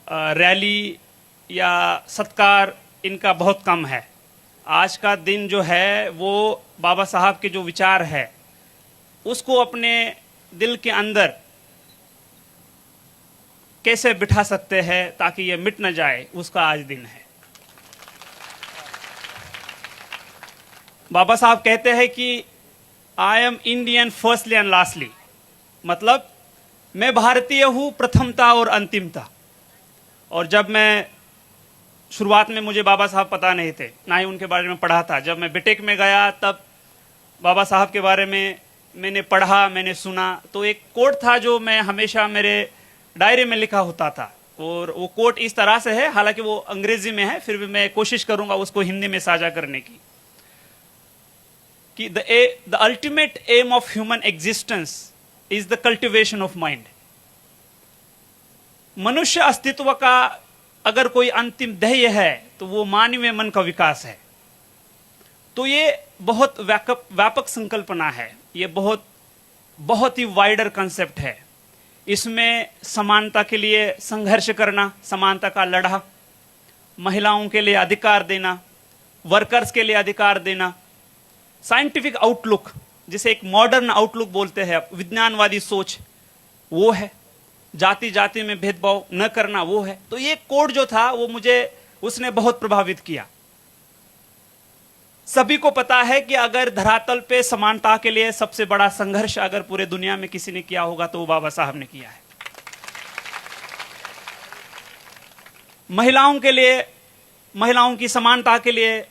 Rally या सत्कार इनका बहुत कम है। आज का दिन जो है वो बाबा साहब के जो विचार है उसको अपने दिल के अंदर कैसे बिठा सकते हैं ताकि ये मिट न जाए, उसका आज दिन है। बाबा साहब कहते हैं कि I am Indian firstly and lastly, मतलब मैं भारतीय हूं प्रथमता और अंतिमता। और जब मैं शुरुआत में, मुझे बाबा साहब पता नहीं थे, ना ही उनके बारे में पढ़ा था। जब मैं बीटेक में गया तब बाबा साहब के बारे में मैंने पढ़ा, मैंने सुना। तो एक कोट था जो मैं हमेशा मेरे डायरी में लिखा होता था, और वो कोट इस तरह से है, हालांकि वो अंग्रेजी में है, फिर भी मैं कोशिश करूंगा उसको हिंदी में साझा करने की, कि the ultimate aim of human existence is the cultivation of mind. मनुष्य अस्तित्व का अगर कोई अंतिम ध्येय है तो वो मानवीय मन का विकास है। तो ये बहुत व्यापक संकल्पना है, ये बहुत ही वाइडर कंसेप्ट है। इसमें समानता के लिए संघर्ष करना, समानता का लड़ा, महिलाओं के लिए अधिकार देना, वर्कर्स के लिए अधिकार देना, साइंटिफिक आउटलुक, जिसे एक मॉडर्न आउटलुक बोलते हैं, विज्ञानवादी सोच, वो है। जाति जाति में भेदभाव न करना, वो है। तो ये कोड जो था वो मुझे, उसने बहुत प्रभावित किया। सभी को पता है कि अगर धरातल पे समानता के लिए सबसे बड़ा संघर्ष अगर पूरे दुनिया में किसी ने किया होगा तो वो बाबा साहब ने किया है। महिलाओं के लिए, महिलाओं की समानता के लिए,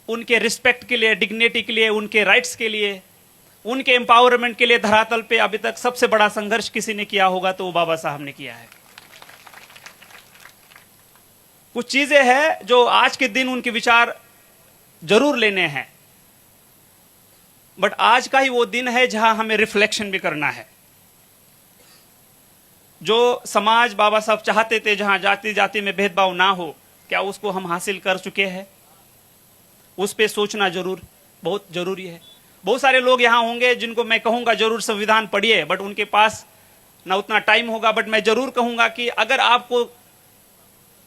उनके रिस्पेक्ट के लिए, डिग्निटी के लिए, उनके राइट्स के लिए, उनके एम्पावरमेंट के लिए धरातल पे अभी तक सबसे बड़ा संघर्ष किसी ने किया होगा तो वो बाबा साहब ने किया है। कुछ चीजें हैं जो आज के दिन उनके विचार जरूर लेने हैं, बट आज का ही वो दिन है जहां हमें रिफ्लेक्शन भी करना है। जो समाज बाबा साहब चाहते थे, जहां जाति जाति में भेदभाव ना हो, क्या उसको हम हासिल कर चुके हैं? उस पे सोचना जरूर बहुत जरूरी है। बहुत सारे लोग यहां होंगे जिनको मैं कहूंगा जरूर संविधान पढ़िए, बट उनके पास ना उतना टाइम होगा। बट मैं जरूर कहूंगा कि अगर आपको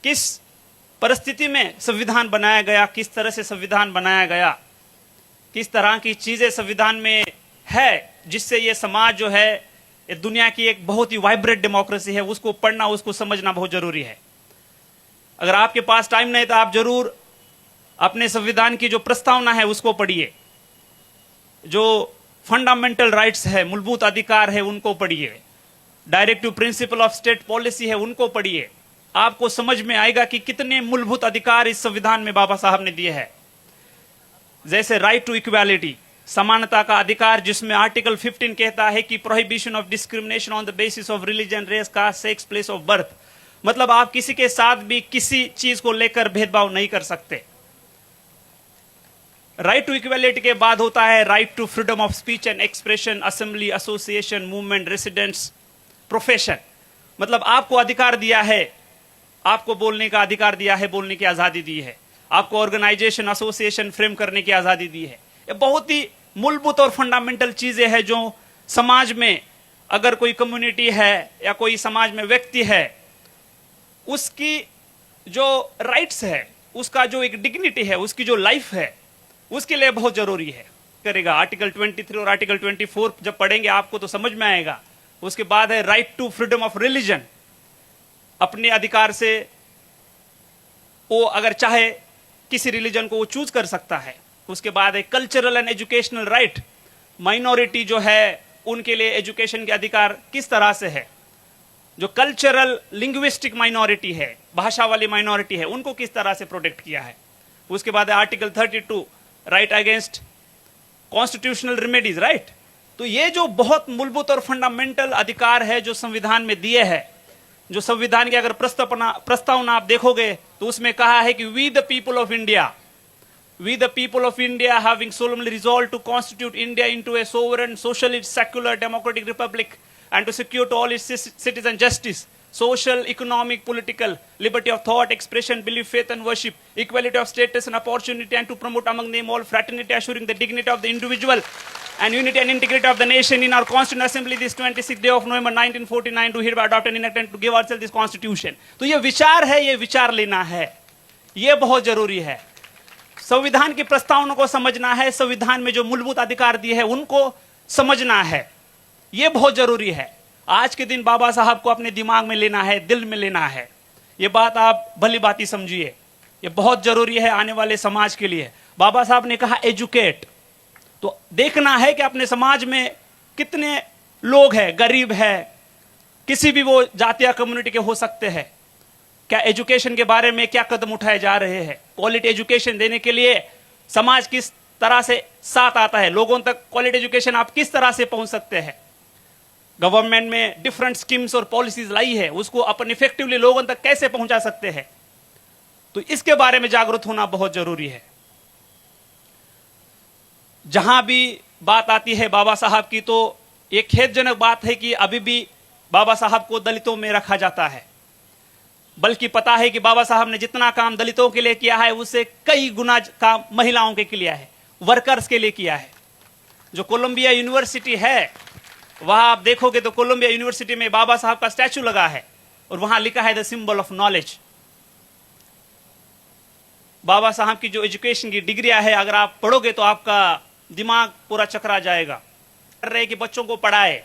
किस परिस्थिति में संविधान बनाया गया, किस तरह से संविधान बनाया गया, किस तरह की चीजें संविधान में है जिससे ये समाज जो है, ये दुनिया की एक बहुत ही वाइब्रेंट डेमोक्रेसी है, उसको पढ़ना, उसको समझना बहुत जरूरी है। अगर आपके पास टाइम नहीं तो आप जरूर अपने संविधान की जो प्रस्तावना है उसको पढ़िए, जो फंडामेंटल राइट्स है, मूलभूत अधिकार है, उनको पढ़िए, directive principle of state policy है, उनको पढ़िए। आपको समझ में आएगा कि कितने मूलभूत अधिकार इस संविधान में बाबा साहब ने दिए हैं। जैसे राइट टू इक्वालिटी, समानता का अधिकार, जिसमें आर्टिकल 15 कहता है कि prohibition of discrimination on the basis of religion, race, caste, sex, place of birth. मतलब आप किसी के साथ भी किसी चीज को लेकर भेदभाव नहीं कर सकते। राइट टू इक्वालिटी के बाद होता है right to freedom of speech and expression, assembly, association, movement, residence, profession. मतलब आपको अधिकार दिया है, आपको बोलने का अधिकार दिया है, बोलने की आजादी दी है, आपको ऑर्गेनाइजेशन, एसोसिएशन फ्रेम करने की आजादी दी है। ये बहुत ही मूलभूत और फंडामेंटल चीजें हैं जो समाज में अगर कोई कम्युनिटी है या कोई समाज में व्यक्ति है, उसकी जो राइट्स है, उसका जो एक डिग्निटी है, उसकी जो लाइफ है, उसके लिए बहुत जरूरी है। करेगा आर्टिकल 23 और आर्टिकल 24 जब पढ़ेंगे आपको तो समझ में आएगा। उसके बाद है right to freedom of religion, अपने अधिकार से वो अगर चाहे किसी रिलीजन को वो चूज कर सकता है। उसके बाद है cultural and educational right, minority जो है उनके लिए एजुकेशन के अधिकार किस तरह से है, जो कल्चरल लिंग्विस्टिक माइनॉरिटी है, भाषा वाली माइनॉरिटी है, उनको किस तरह से प्रोटेक्ट किया है। उसके बाद है article 32, right against constitutional remedies, right. तो ये जो बहुत मूलभूत और फंडामेंटल अधिकार है जो संविधान में दिए हैं, जो संविधान की अगर प्रस्तावना आप देखोगे तो उसमें कहा है कि we the people of India having सोlemnly resolved to constitute India into a sovereign, socialist, secular, democratic republic and to secure to all its citizens justice, social, economic, political, liberty of thought, expression, belief, faith and worship, equality of status and opportunity, and to promote among them all fraternity, assuring the dignity of the individual and unity and integrity of the nation in our Constituent Assembly this 26th day of November 1949 to hereby adopt and enact and to give ourselves this Constitution. तो ये विचार है, ये विचार लेना है, ये बहुत जरूरी है। संविधान की प्रस्तावना को समझना है, संविधान में जो मूलभूत अधिकार दिए हैं उनको समझना है, ये बहुत जरूरी है। आज के दिन बाबा साहब को अपने दिमाग में लेना है, दिल में लेना है। ये बात आप भली बात समझिए, ये बहुत जरूरी है आने वाले समाज के लिए। बाबा साहब ने कहा एजुकेट, तो देखना है कि अपने समाज में कितने लोग हैं, गरीब है, किसी भी वो जाति या कम्युनिटी के हो सकते हैं। क्या एजुकेशन के बारे में क्या कदम उठाए जा रहे हैं? क्वालिटी एजुकेशन देने के लिए समाज किस तरह से साथ आता है? लोगों तक क्वालिटी एजुकेशन आप किस तरह से पहुंच सकते हैं? गवर्नमेंट में डिफरेंट स्कीम्स और पॉलिसीज लाई है, उसको अपन इफेक्टिवली लोगों तक कैसे पहुंचा सकते हैं? तो इसके बारे में जागरूक होना बहुत जरूरी है। जहां भी बात आती है बाबा साहब की, तो एक खेदजनक बात है कि अभी भी बाबा साहब को दलितों में रखा जाता है। बल्कि पता है कि बाबा साहब ने जितना काम दलितों के लिए किया है उससे कई गुना काम महिलाओं के लिए है, वर्कर्स के लिए किया है। जो कोलंबिया यूनिवर्सिटी है वहां आप देखोगे तो कोलंबिया यूनिवर्सिटी में बाबा साहब का स्टैचू लगा है और वहां लिखा है द सिंबल ऑफ नॉलेज। बाबा साहब की जो एजुकेशन की डिग्रियां है, अगर आप पढ़ोगे तो आपका दिमाग पूरा चकरा जाएगा। कर रहे कि बच्चों को पढ़ाए।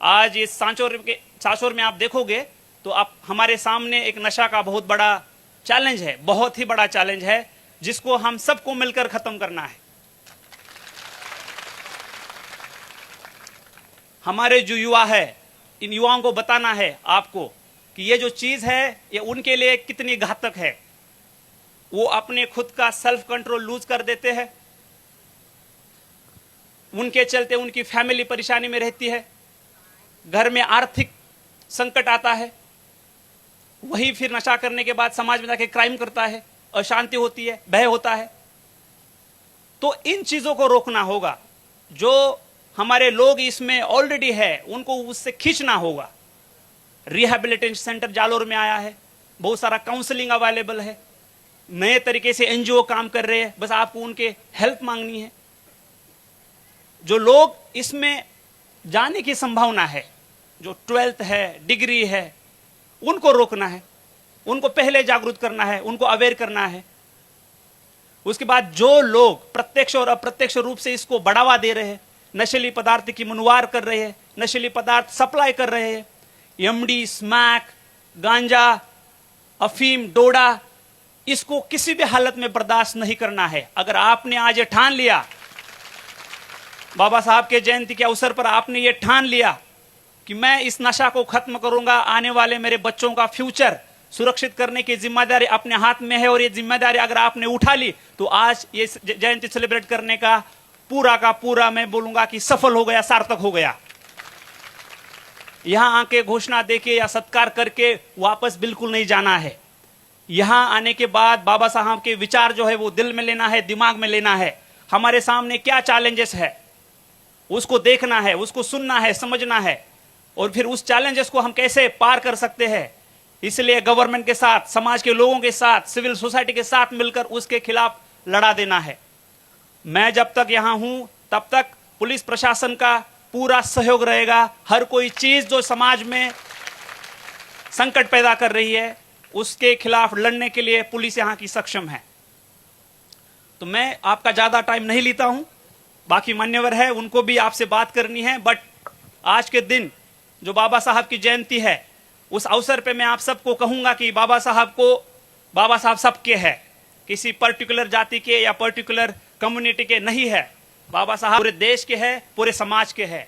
आज इस सांचौर में आप देखोगे तो आप हमारे सामने एक नशा का बहुत बड़ा चैलेंज है, बहुत ही बड़ा चैलेंज है, जिसको हम सबको मिलकर खत्म करना है। हमारे जो युवा है, इन युवाओं को बताना है आपको कि ये जो चीज है ये उनके लिए कितनी घातक है। वो अपने खुद का सेल्फ कंट्रोल लूज कर देते हैं, उनके चलते उनकी फैमिली परेशानी में रहती है, घर में आर्थिक संकट आता है, वही फिर नशा करने के बाद समाज में जाके क्राइम करता है, अशांति होती है, भय होता है। तो इन चीजों को रोकना होगा। जो हमारे लोग इसमें ऑलरेडी है उनको उससे खींचना होगा। रिहैबिलिटेशन सेंटर जालोर में आया है, बहुत सारा काउंसलिंग अवेलेबल है, नए तरीके से एनजीओ काम कर रहे हैं, बस आपको उनके हेल्प मांगनी है। जो लोग इसमें जाने की संभावना है, जो 12th है, डिग्री है, उनको रोकना है, उनको पहले जागरूक करना है, उनको अवेयर करना है। उसके बाद जो लोग प्रत्यक्ष और अप्रत्यक्ष रूप से इसको बढ़ावा दे रहे हैं, नशीली पदार्थ की मुनवार कर रहे हैं, नशीली पदार्थ सप्लाई कर रहे हैं, एमडी, स्मैक, गांजा, अफीम, डोडा, इसको किसी भी हालत में बर्दाश्त नहीं करना है। अगर आपने आज ये ठान लिया, बाबा साहब के जयंती के अवसर पर आपने ये ठान लिया कि मैं इस नशा को खत्म करूंगा, आने वाले मेरे बच्चों का फ्यूचर सुरक्षित करने की जिम्मेदारी अपने हाथ में है, और ये जिम्मेदारी अगर आपने उठा ली तो आज ये जयंती सेलिब्रेट करने का पूरा मैं बोलूंगा कि सफल हो गया, सार्थक हो गया। यहां आके घोषणा देके या सत्कार करके वापस बिल्कुल नहीं जाना है। यहां आने के बाद बाबा साहब के विचार जो है वो दिल में लेना है, दिमाग में लेना है। हमारे सामने क्या चैलेंजेस है उसको देखना है, उसको सुनना है, समझना है, और फिर उस चैलेंजेस को हम कैसे पार कर सकते हैं। इसलिए गवर्नमेंट के साथ, समाज के लोगों के साथ, सिविल सोसाइटी के साथ मिलकर उसके खिलाफ लड़ा देना है। मैं जब तक यहां हूं तब तक पुलिस प्रशासन का पूरा सहयोग रहेगा। हर कोई चीज जो समाज में संकट पैदा कर रही है उसके खिलाफ लड़ने के लिए पुलिस यहां की सक्षम है। तो मैं आपका ज्यादा टाइम नहीं लेता हूं, बाकी मान्यवर है उनको भी आपसे बात करनी है। बट आज के दिन जो बाबा साहब की जयंती है, उस अवसर पे मैं आप सबको कहूंगा कि बाबा साहब सबके है, किसी पर्टिकुलर जाति के या पर्टिकुलर कम्युनिटी के नहीं है। बाबा साहब पूरे देश के हैं, पूरे समाज के हैं।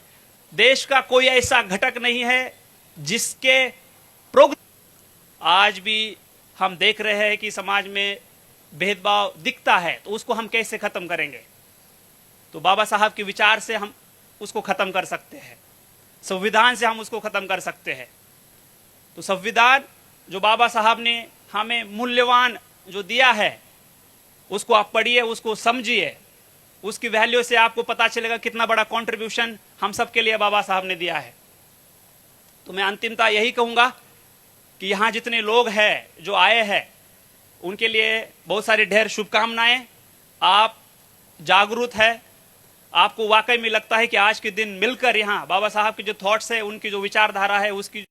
देश का कोई ऐसा घटक नहीं है जिसके प्रोग्रेस। आज भी हम देख रहे हैं कि समाज में भेदभाव दिखता है, तो उसको हम कैसे खत्म करेंगे? तो बाबा साहब के विचार से हम उसको खत्म कर सकते हैं, संविधान से हम उसको खत्म कर सकते हैं। तो संविधान जो बाबा साहब ने हमें मूल्यवान जो दिया है उसको आप पढ़िए, उसको समझिए, उसकी वैल्यू से आपको पता चलेगा कितना बड़ा कंट्रीब्यूशन हम सब के लिए बाबा साहब ने दिया है। तो मैं अंतिमता यही कहूंगा कि यहां जितने लोग हैं जो आए हैं उनके लिए बहुत सारी ढेर शुभकामनाएं। आप जागरूक है, आपको वाकई में लगता है कि आज के दिन मिलकर यहाँ बाबा साहब के जो थॉट्स है, उनकी जो विचारधारा है, उसकी